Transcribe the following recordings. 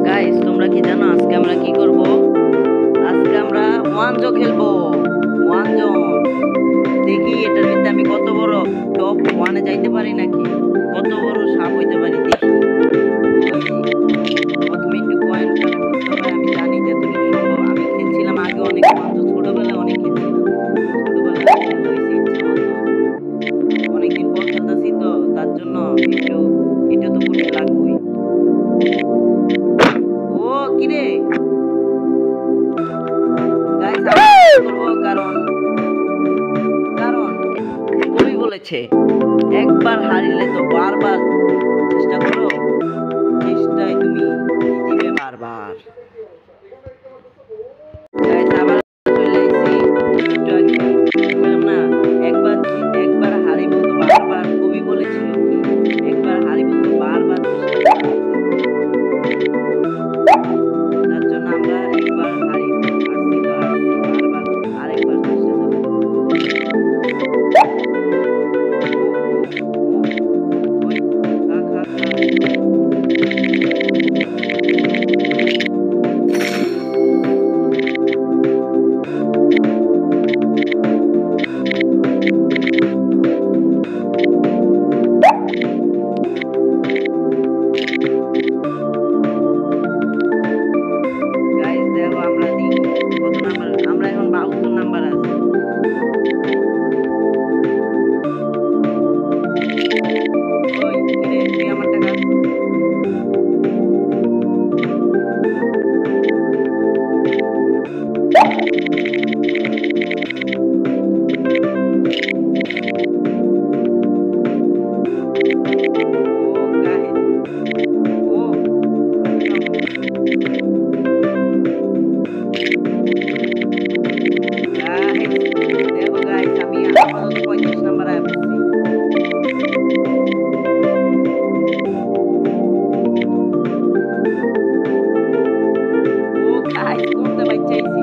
Guys তোমরা কি জানো আজকে আমরা কি করব? আজকে আমরা ওয়ানজো খেলবো। ওয়ানজো, দেখি এটার ভিতরে আমি কত বড় টপ ওয়ানে যাইতে পারি নাকি, কত বড় সাপ হইতে পারি দেখি। প্রথমে একটু কয়েন কালেক্ট করতে হবে। আমি জানি যে তুমি সম্ভব, আমি খেলছিলাম আগে অনেক ওয়ানজো, ছোটবেলায় অনেক খেলছিলাম। ছোটবেলায় খেলা হয়েছে ইচ্ছা মতো, অনেকদিন পর খেলতেছি তো তার জন্য একটু এটা তো করতে লাগবেই। ও কিরে গাইস, আমি করবো কারণ কারণ কবি বলেছে একবার হারিলে তো বারবার চেষ্টা করো, চেষ্টায় তুমি জিতবে বারবার। গাইস আবার চলে আইছি, একটু আগে বললাম না একবার একবার হারিব তো বারবার, কবি বলেছিল কি একবার হারিব তো বারবার চেষ্টা করো। তার জন্য আমরা একবার হারি, হারছি তো হারছি, বারবার আরেকবার চেষ্টা চালাবো। ওই খা খা খা। গাইস দেখো আমরা দেখি কত নাম্বার, আমরা এখন 72 নাম্বার আছে। ওই কিরে তুই আমার টাকা ও গাইস ও গাইস দেখো গাইস আমি আপাতত 35 নাম্বার আয় পড়ছি। ও গাইস কোনটা বাচ্চাইছি।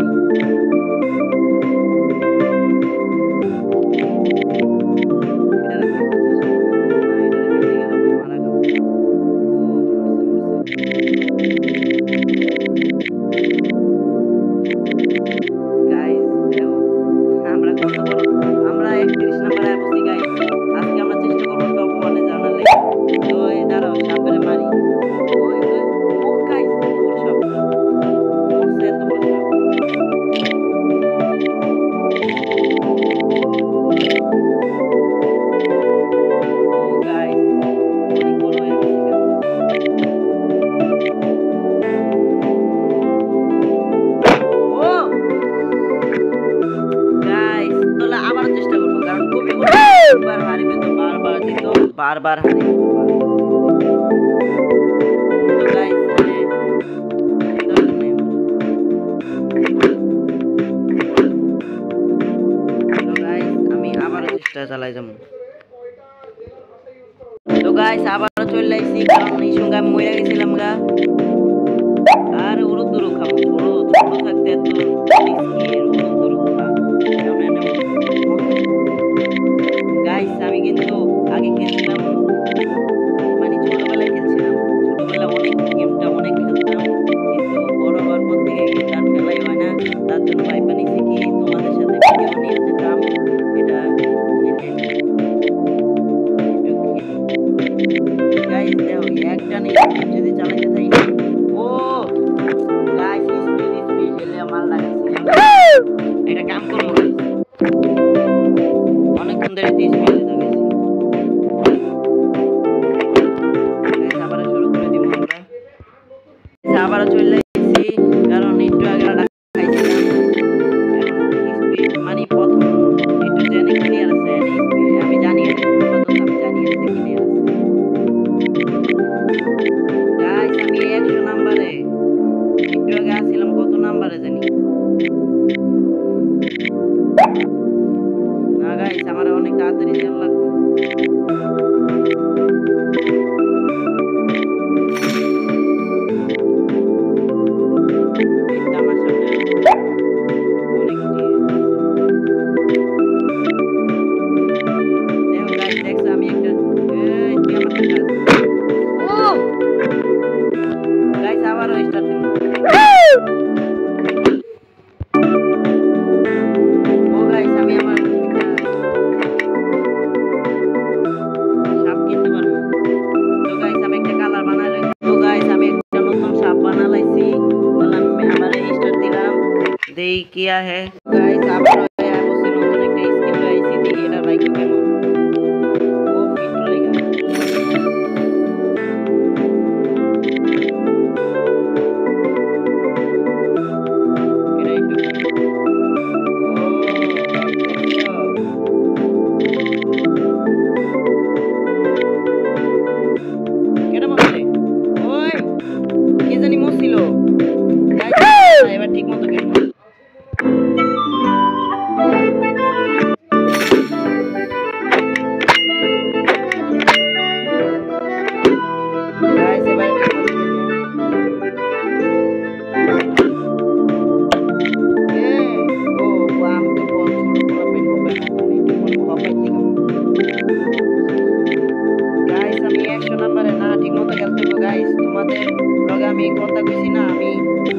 এটা রাখাইতে চেষ্টা করি, না এটা রাখাইতে গেলে ভাই মারা খাবো। ও গাইস দেখো আমরা কত বড়, আমরা 31 নাম্বার আয় পড়ছি গাইস। আজকে আমরা চেষ্টা করবো টপ ওয়ানে জানার লেগে। ওই দাঁড়াও সাপের মারি। ওই ওই ও গাইস এত বড় সাপ, মরছে এত বড় সাপ। ও গাইস অনেক বড় হয়ে গেছে কেন। ও গাইস তাহলে আবার চেষ্টা করবো, কারণ কবি বলে একবার হারিবে তো বারবার জিতো, বারবার হারিবে তো বারবার জিতো। তো গাইস দরকার নেই আমার। তো গাইস আমি আবারও চেষ্টা চালাই যাবো। তো গাইস আবারও চলে আইছি, কারণ এই সঙ্গে আমি মরে গেছিলাম গা। আর উড়ো দুরু খাবো, ছোট ছোট থাকতে এত রিস্কি এর উড়ো দুরু খা। এমন এমন গাইস আমি কিন্তু আগে খেলছিলাম, মানে ছোটবেলায় খেলছিলাম, ছোটবেলায় অনেক গেমটা অনেক খেলতাম, কিন্তু বড় হওয়ার পর থেকে গেমটা আর খেলাই হয় না। তার জন্য ভাই বানিয়েছি কি তোমাদের সাথে ভিডিও নিয়ে যেতাম, এটা খেলে একটু খেলি। গাইস দেখো একটা নেই যদি চালাইতে থাকি। ও গাইস স্পিড স্পিড খেলে আমার লাগাইছি। এটা কাম করবো গাইস, অনেকক্ষণ ধরে স্পিড দিতে গেছি। গাইস আবার শুরু করে দিব আমরা। আবারও চলে এসেছি, কারণ একটু আগে খাইছিলাম। এখন স্পিড মানে প্রথম একটু জেনে ক্লিয়ার আছে, স্পিড আমি জানি আপাতত আমি জানি আছে ক্লিয়ার আছে। গাইস আমি 100 নাম্বারে, একটু আগে আসছিলাম কত নাম্বারে জানি না। গাইস আমার অনেক তাড়াতাড়ি জানা লাগবে। এই তো আমার সামনে অনেক টিম আছে। দেখো গাইস দেখছো আমি একটা, এই তুই আমার টাকা ও গাইস আবার আবারও স্টার্ট দিন। ও গাইস আমি আমার সাপ কিনতে পারবো। তো গাইস আমি একটা কালার বানাই। তো গাইস আমি একটা নতুন সাপ বানাইছি। তাহলে আমি আমার স্টার্ট দিলাম। দেই কি है गाइस আবারও নতুন একটা স্কিন লাইছি। দেখি এটা লাইক কেমন। ও ফিট লাগা। এবার ঠিক মতো খেলবো। গাইস এবার ঠিক মতো খেলবো। ও আমি তো বল ছোট বড় পেন হবে একটু পরে খপাই দিলাম। গাইস আমি 100 নম্বরে না ঠিক মতো খেলতে হবে গাইস। তোমাদের লগে আমি কথা কইছি না আমি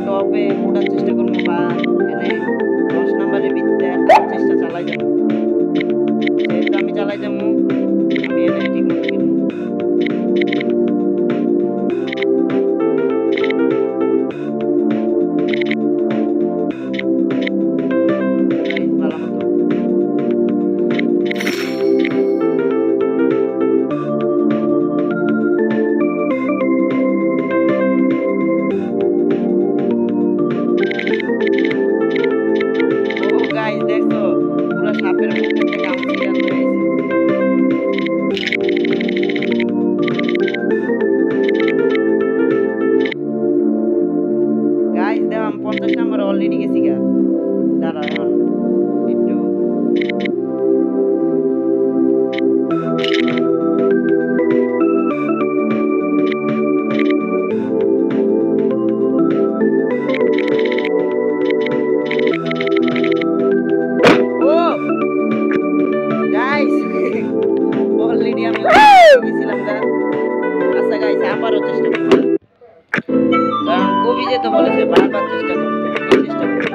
টপে ওঠার চেষ্টা করব বা এনে 10 নম্বরের ভিতরে চেষ্টা চালাই যাব। যেহেতু আমি চালাই যাব আমি এনে ঠিক মতো খেলবো। গাইস ভালো মতো गाइस देखो पूरा सापेर मुख থেকে কামড় দিয়ে আনতে আইছে। গাইস দেখো আমি 50 নম্বর অলরেডি গেছি গা। দাঁড়াও এখন একটু ও গাইস অলরেডি আমি গেছিলাম গা। আচ্ছা গাইস আবারও চেষ্টা করব। কারণ কবি যে তো বলেছে বারবার চেষ্টা করতে। আমি চেষ্টা করব।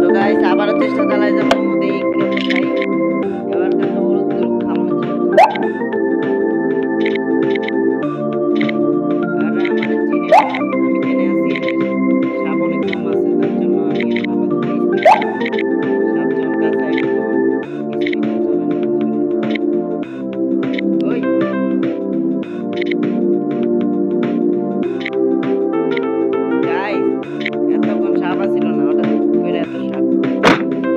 তো গাইস আবারও চেষ্টা চালাই যাব। দেখি কেমন খাই। এবার কিন্তু হলুদ খাওয়ানো আর আমার চিনে আমি জেনে আছি সাপ অনেক কম আছে তার জন্য আমি আপাতত সাপ যখন কাছে একদম স্পিডে চলানো ওই গাইস এতক্ষণ সাপ ছিল না ওটা কইরা এত সাপ।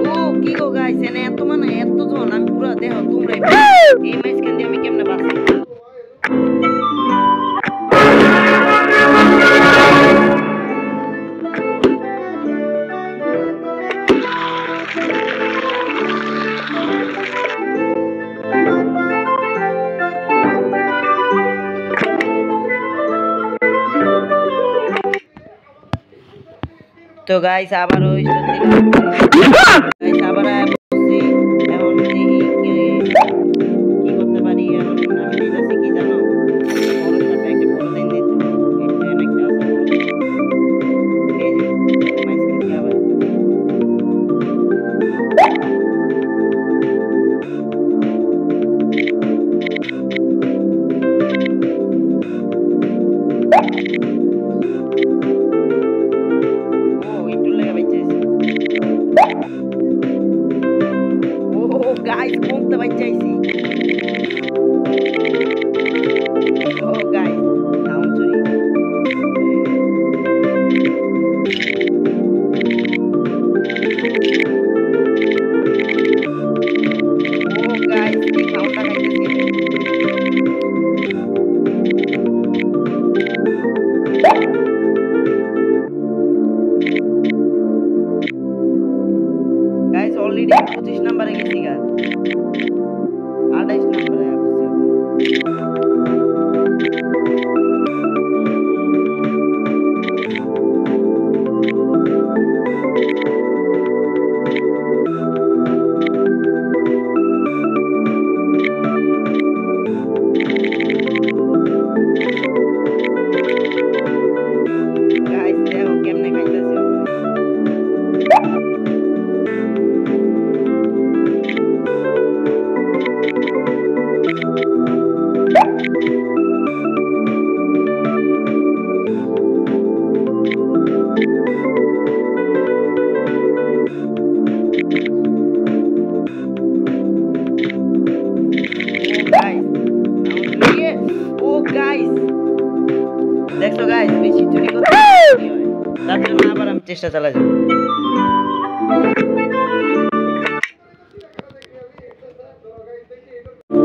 ও কি গো গাইস এনে এত মানে এত জন আমি পুরো দেখো তোমরা এই মাইসখান দিয়ে আমি কেমনে বাঁচি। তো গাইস আবারও স্টার্ট দিলাম। গাইস আবার বলছি এখন দেখি কি করতে পারি। এখন আমি নিতেছি কি জানো বড় সাপে একটা বড় দিন দিতে এটা একটা আছে বড় দিন। এই যে মাইসকে দিয়ে আবার ও একটু লেগে বাইতেছি। গাইস দেখছো গাইস বেশি চুরি করতে কি হয়, তার জন্য আবার আমি চেষ্টা চালাই যাব।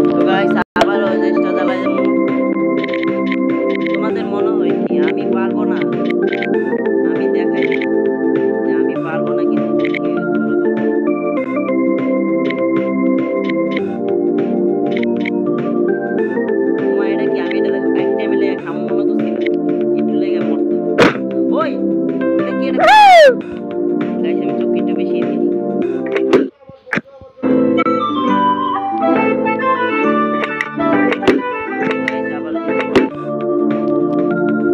তো গাইস আবারও চেষ্টা চালাই যাব। তোমাদের মনে হয় কি আমি পারবো না? আমি দেখাই দিব যে আমি পারবো না, কিন্তু কি তোমরা তোমার এটা কি আমি এটা এক টাইমে লেগে খামো মনে করছি না, একটু লেগে মরতো। ওই এটা কি এটা গাইস আমি চোখ একটু বেশি দিই। গাইস আবার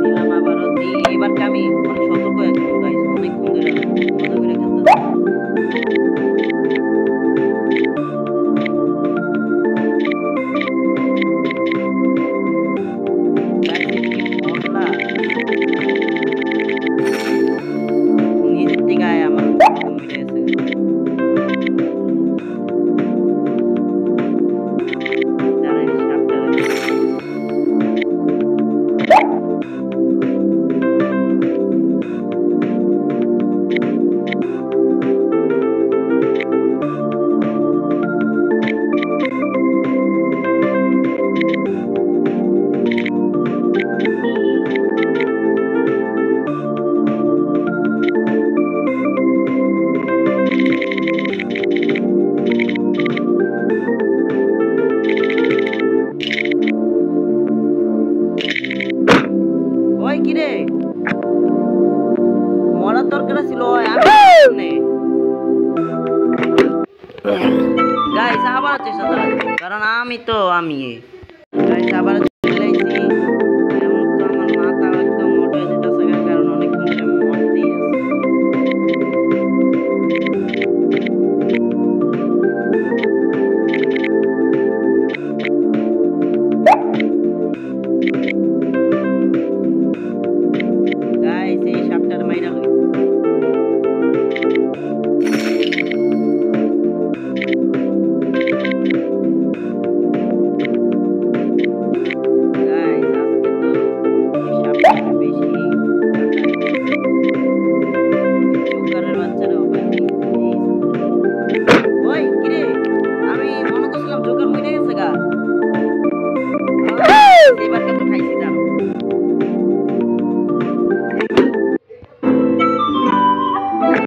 দিলাম, আবারও দিই। এবারকে আমি অনেক সতর্ক হয়ে গেলাম গাইস, অনেকক্ষণ ধরে মজা করে খেলতেছি। গাইস এটা কি মরলা? নিজের থেকে আয় আমার মিটে গেছে। দাঁড়াই সাপটারে ওই কি রে, মরার দরকার ছিল। ওই আমি সামনে গাইস আবার চেষ্টা চালাচ্ছি, কারণ আমি তো আমি গাইস আবার চলে আইছি। এমন তো আমার মাথা একদম মোটা হয়ে যেতেছে, কারণ অনেকক্ষণ ধরে মরতেই আছে। গাইস এই সাপটার মাইরা লই। গাইস আজকে তো এই সাপটা বেশি জোকারের বাচ্চারা ওখানে। ওই কি রে, আমি মনে করছিলাম জোকার মরে গেছে গা। এবার কত খাইছি জানো?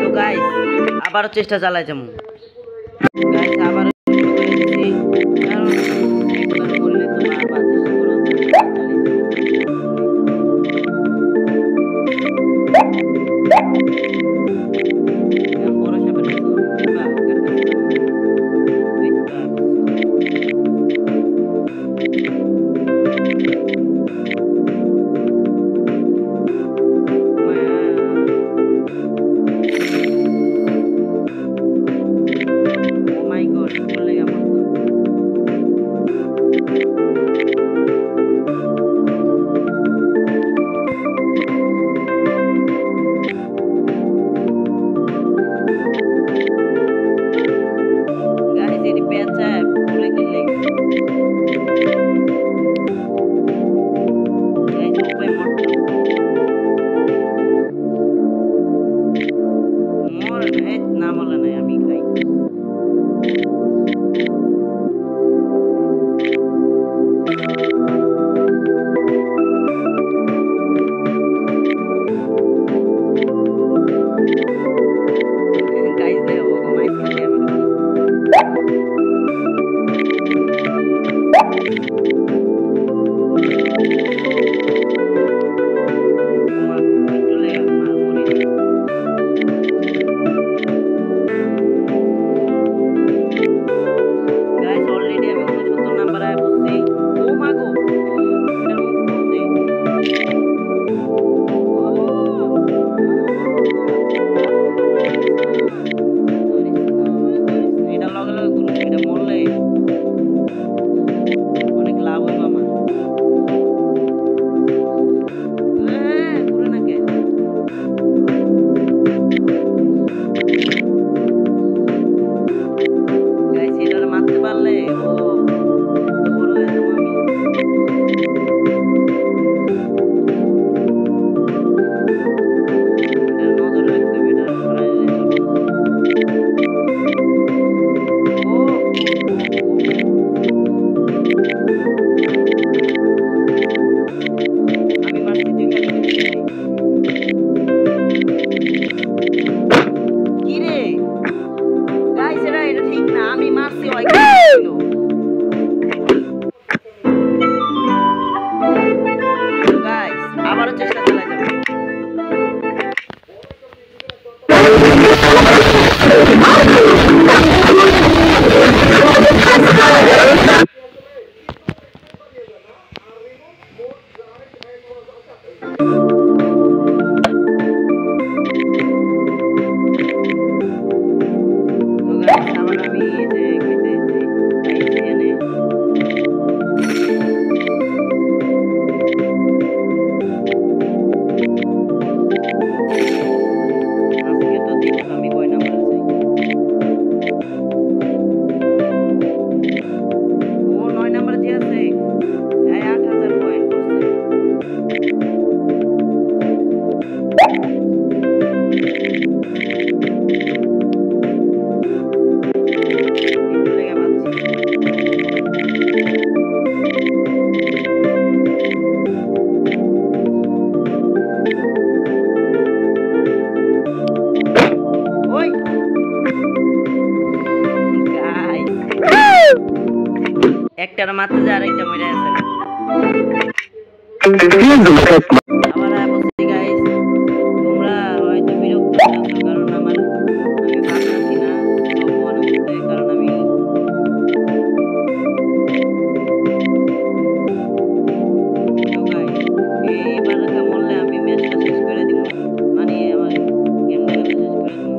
তো গাইস আবারও চেষ্টা চালাই যাবো। গাইস আবারও শুরু করে দিচ্ছি, কারণ একবার বললে তো বারবার চেষ্টা করো, চালিয়ে যাবো। এখন বড় সাপের কাছে যাবো। কিংবা কার কাছে যাবো? দেখবা। ও মাই তো গাইস আবার আমি এই যে খাইতেছি খাইছি এনে আজকে তো দেখো আমি কয় নাম্বার চাই ও 9 নাম্বার যে আছে এই 8000 পয়েন্ট করছে একটু লেগে পাচ্ছি ওই গাইস একটার মারতে যায় আরেকটা মরে আছে আবার বলছি গাইস তোমরা হয়তো বিরক্ত হচ্ছ কারণ আমি ভাবছি না তো মনে হচ্ছে কারণ আমি তো গাইস এবার মরলে আমি ম্যাচটা শেষ করে দিব মানে আমার গেমটা শেষ করে দিব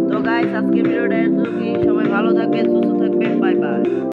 তো গাইস আজকের ভিডিওটা এতটুকুই সবাই ভালো থাকবেন সুস্থ থাকবেন বাই বাই